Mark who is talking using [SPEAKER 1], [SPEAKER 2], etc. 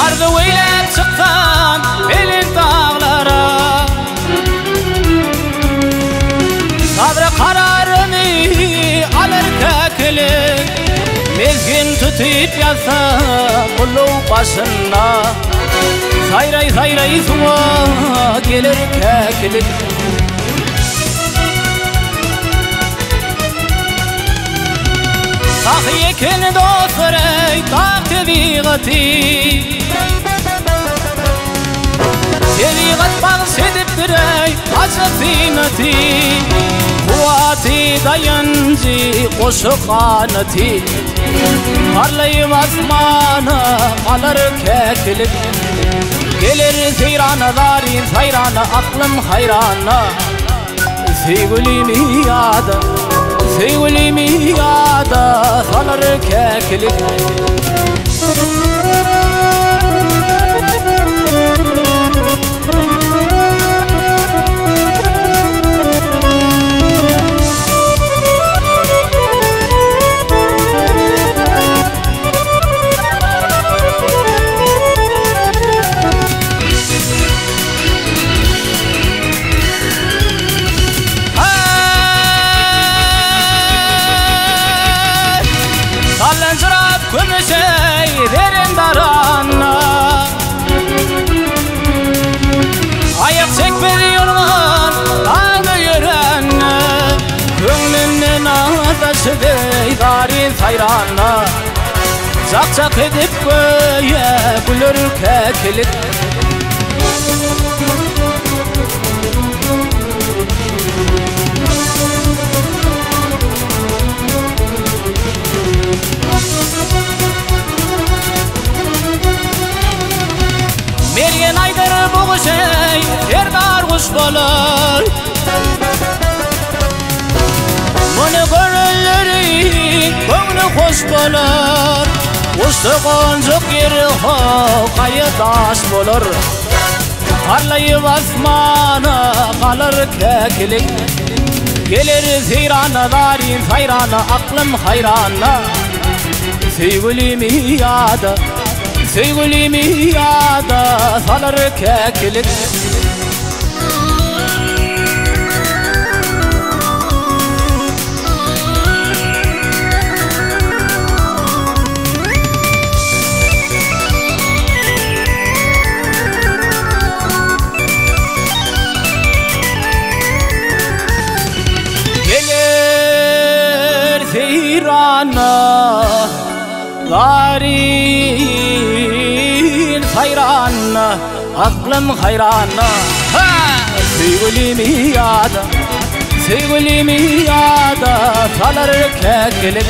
[SPEAKER 1] Ardı oylap çıqqan belin dağlara Sabrı kararını alır kekilik Mezgin tutup yatsa kulu başına Sayray sayray suva gelir kekilik Sahi ekin dostlarey tak tebiğati Tebiğat bahsedip direy acı zinati Kuvati dayancı koşu kanati Parlayıp asmana kalır kekilik Gelir seyrana darin sayrana aklım hayrana Sevgilimi yada Sevgilimi yada kalır kekilik Kumşey derin darana Ayak çekmedi yorgan dağda yürenne Gönlünün ağdaşı dey darin sayrana Çak çak edip göğe gülür kekilik Mergen aydar bu şey erdar kuş bolur Bunu gönülleri gönlü hoş bolur Kuştu koncuk yeri kayı taş bolur Parlayıp asmana kalır kekilik Gelir seyrana darin sayrana aklım hayrana Sevgilimi yada Sevgilimi yada salır kekilik Gelir seyrana darin hayrana aklım hayrana Sevgilimi yada Sevgilimi yada salır kekilik